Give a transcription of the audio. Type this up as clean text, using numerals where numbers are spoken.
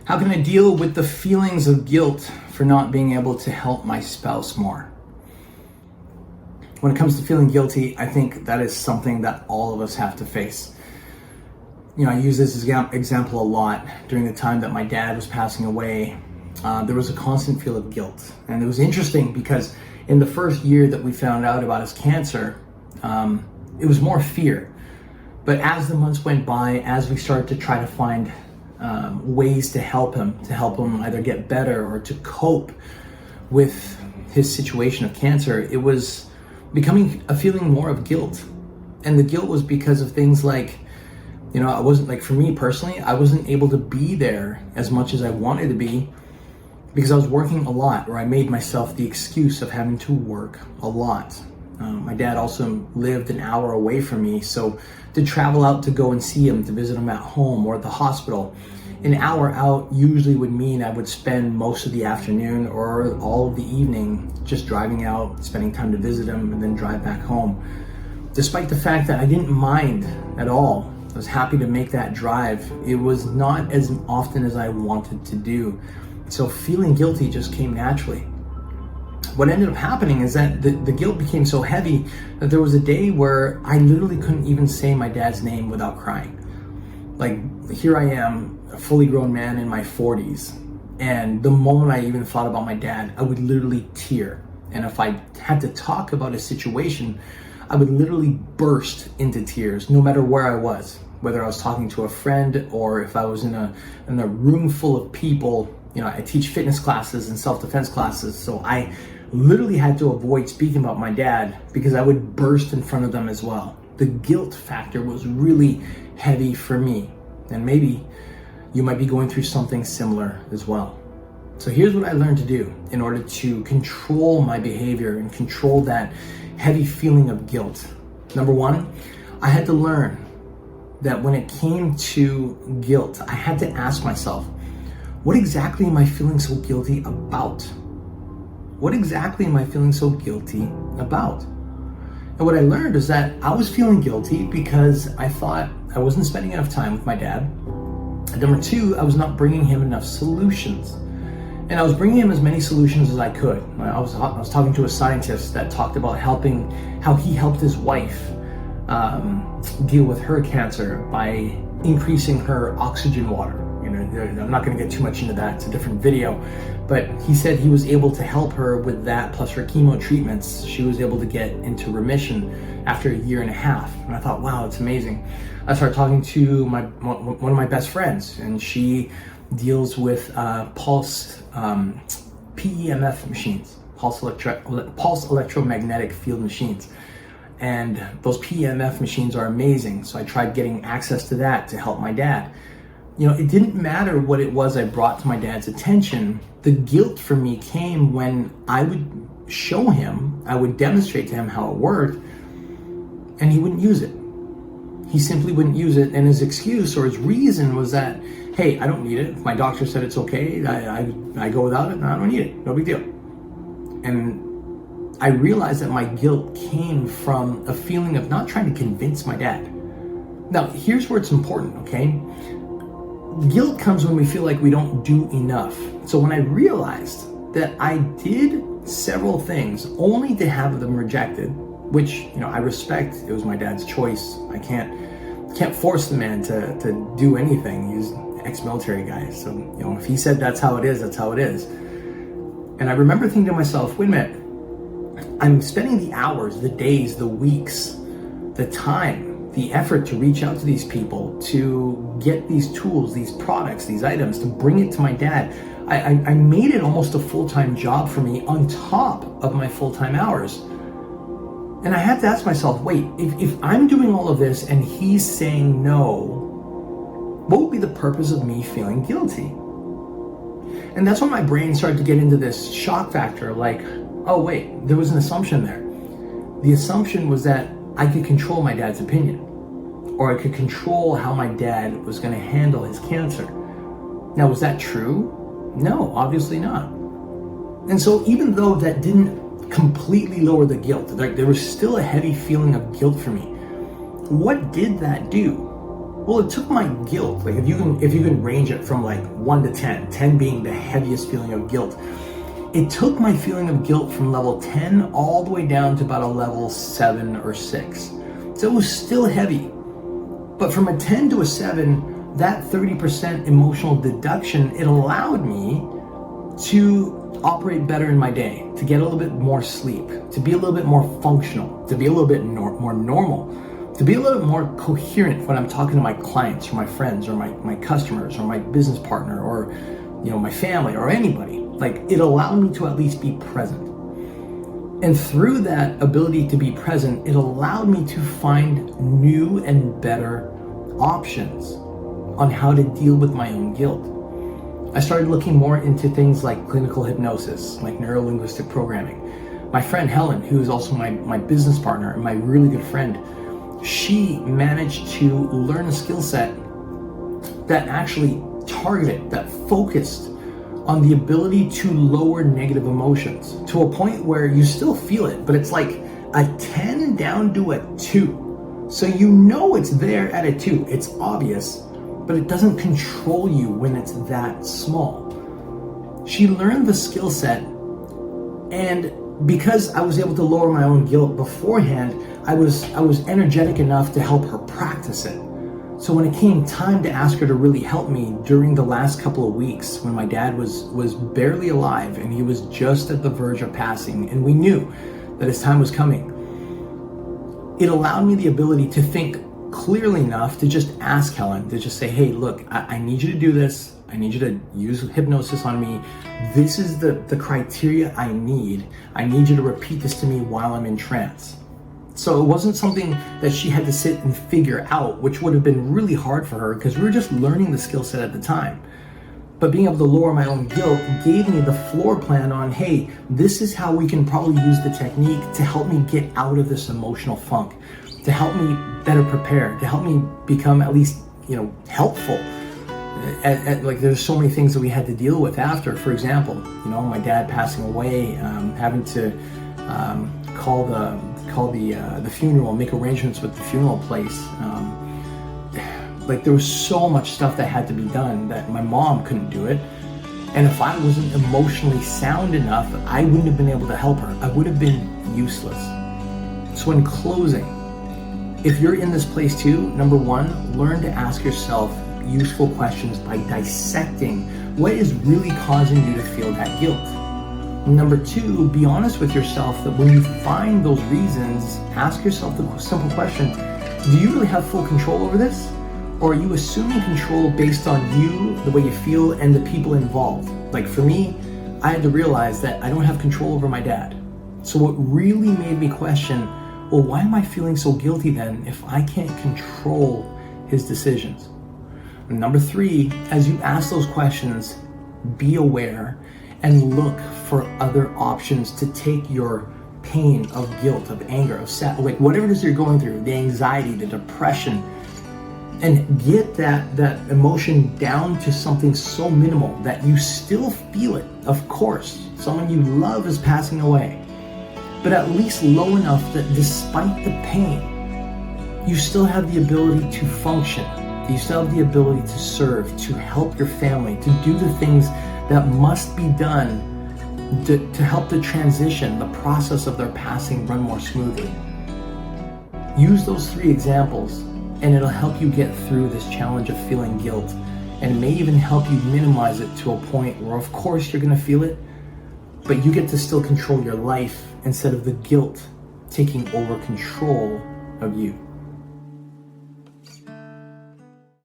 How can I deal with the feelings of guilt for not being able to help my spouse more? When it comes to feeling guilty, I think that is something that all of us have to face. I use this example a lot. During the time that my dad was passing away, there was a constant feel of guilt. And it was interesting because in the first year that we found out about his cancer, it was more fear. But as the months went by, as we started to try to find ways to help him either get better or to cope with his situation of cancer, it was becoming a feeling more of guilt. And the guilt was because of things like, I wasn't, like, for me personally, I wasn't able to be there as much as I wanted to be because I was working a lot, or I made myself the excuse of having to work a lot. My dad also lived an hour away from me, so to travel out to go and see him, to visit him at home or at the hospital, an hour out usually would mean I would spend most of the afternoon or all of the evening just driving out, spending time to visit him, and then drive back home. Despite the fact that I didn't mind at all, I was happy to make that drive, it was not as often as I wanted to do. So feeling guilty just came naturally. What ended up happening is that the guilt became so heavy that there was a day where I literally couldn't even say my dad's name without crying. Like, here I am, a fully grown man in my 40s, and the moment I even thought about my dad, I would literally tear. And if I had to talk about a situation, I would literally burst into tears, no matter where I was, whether I was talking to a friend or if I was in a room full of people. I teach fitness classes and self-defense classes, so I literally had to avoid speaking about my dad because I would burst in front of them as well. The guilt factor was really heavy for me, and maybe you might be going through something similar as well. So here's what I learned to do in order to control my behavior and control that heavy feeling of guilt. Number one, I had to learn that when it came to guilt, I had to ask myself, what exactly am I feeling so guilty about? What exactly am I feeling so guilty about? And what I learned is that I was feeling guilty because I thought I wasn't spending enough time with my dad. And number two, I was not bringing him enough solutions. And I was bringing him as many solutions as I could. I was talking to a scientist that talked about how he helped his wife deal with her cancer by increasing her oxygen water. I'm not going to get too much into that. It's a different video. But he said he was able to help her with that, plus her chemo treatments. She was able to get into remission after a year and a half. And I thought, wow, it's amazing. I started talking to one of my best friends, and she deals with pulse PEMF machines, pulse electromagnetic field machines. And those PEMF machines are amazing. So I tried getting access to that to help my dad. It didn't matter what it was I brought to my dad's attention. The guilt for me came when I would show him, I would demonstrate to him how it worked, and he wouldn't use it. He simply wouldn't use it, and his excuse or his reason was that, hey, I don't need it. If my doctor said it's okay, I go without it, and I don't need it. No big deal. And I realized that my guilt came from a feeling of not trying to convince my dad. Now, here's where it's important, okay? Guilt comes when we feel like we don't do enough. So when I realized that I did several things only to have them rejected, which, I respect, it was my dad's choice. I can't force the man to do anything. He's an ex-military guy. So, if he said that's how it is, that's how it is. And I remember thinking to myself, wait a minute, I'm spending the hours, the days, the weeks, the time, the effort to reach out to these people, to get these tools, these products, these items, to bring it to my dad. I made it almost a full-time job for me on top of my full-time hours. And I had to ask myself, wait, if I'm doing all of this and he's saying no, what would be the purpose of me feeling guilty? And that's when my brain started to get into this shock factor, like, oh wait, there was an assumption there. The assumption was that I could control my dad's opinion, or I could control how my dad was going to handle his cancer. Now, was that true? No, obviously not. And so even though that didn't completely lower the guilt, like there was still a heavy feeling of guilt for me, what did that do? Well, it took my guilt, like if you can range it from like 1 to 10, 10 being the heaviest feeling of guilt, it took my feeling of guilt from level 10 all the way down to about a level 7 or 6. So it was still heavy. But from a 10 to a 7, that 30% emotional deduction, it allowed me to operate better in my day, to get a little bit more sleep, to be a little bit more functional, to be a little bit more normal, to be a little bit more coherent when I'm talking to my clients or my friends or my customers or my business partner or my family or anybody. Like, it allowed me to at least be present. And through that ability to be present, it allowed me to find new and better options on how to deal with my own guilt. I started looking more into things like clinical hypnosis, like neuro-linguistic programming. My friend Helen, who is also my business partner and my really good friend, she managed to learn a skill set that actually targeted, that focused on the ability to lower negative emotions to a point where you still feel it, but it's like a 10 down to a 2. So it's there at a 2. It's obvious, but it doesn't control you when it's that small. She learned the skill set, and because I was able to lower my own guilt beforehand, I was energetic enough to help her practice it. So when it came time to ask her to really help me during the last couple of weeks, when my dad was barely alive and he was just at the verge of passing, and we knew that his time was coming, it allowed me the ability to think clearly enough to just ask Helen, to just say, hey, look, I need you to do this. I need you to use hypnosis on me. This is the criteria I need. I need you to repeat this to me while I'm in trance. So it wasn't something that she had to sit and figure out, which would have been really hard for her because we were just learning the skill set at the time. But being able to lower my own guilt gave me the floor plan on, hey, this is how we can probably use the technique to help me get out of this emotional funk, to help me better prepare, to help me become at least, helpful. Like, there's so many things that we had to deal with after. For example, my dad passing away, having to call the funeral, make arrangements with the funeral place. Like, there was so much stuff that had to be done that my mom couldn't do it. And if I wasn't emotionally sound enough, I wouldn't have been able to help her. I would have been useless. So in closing, if you're in this place too, number one, learn to ask yourself useful questions by dissecting what is really causing you to feel that guilt. Number two, be honest with yourself that when you find those reasons, ask yourself the simple question, do you really have full control over this? Or are you assuming control based on you, the way you feel, and the people involved? Like, for me, I had to realize that I don't have control over my dad. So what really made me question, well, why am I feeling so guilty then if I can't control his decisions? And number three, as you ask those questions, be aware and look for other options to take your pain of guilt, of anger, of sadness, like whatever it is you're going through, the anxiety, the depression, and get that emotion down to something so minimal that you still feel it. Of course, someone you love is passing away, but at least low enough that despite the pain, you still have the ability to function. You still have the ability to serve, to help your family, to do the things that must be done to help the transition, the process of their passing run more smoothly. Use those three examples and it'll help you get through this challenge of feeling guilt, and it may even help you minimize it to a point where of course you're going to feel it, but you get to still control your life instead of the guilt taking over control of you.